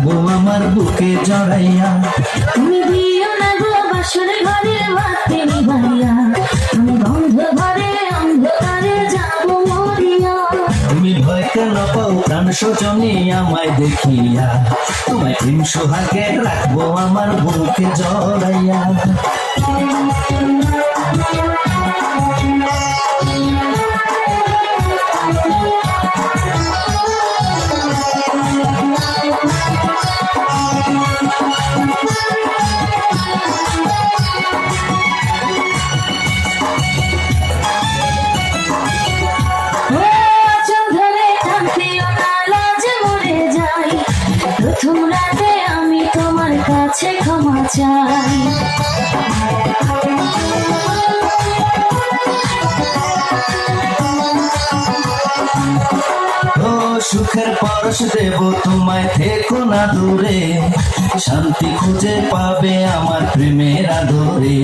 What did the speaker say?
রাখবো আমার বুকে জড়াইয়া। তুমি দিও না গো বাসর ঘরের বাতি নিভাইয়া, আমি বন্ধ ঘরে অন্ধকারে যাবো মরিয়া। তুমি ভয় কেন পাও প্রাণ সজনী আমায় দেখিয়া, তোমায় প্রেম সোহাগে রাখবো আমার বুকে জড়াইয়া। প্রথম রাতে আমি তোমার কাছে ক্ষমা চাই। ও সুখের পরশ দেব তোমায়, থেকো না দূরে, শান্তি খুঁজে পাবে আমার প্রেমের আদরে।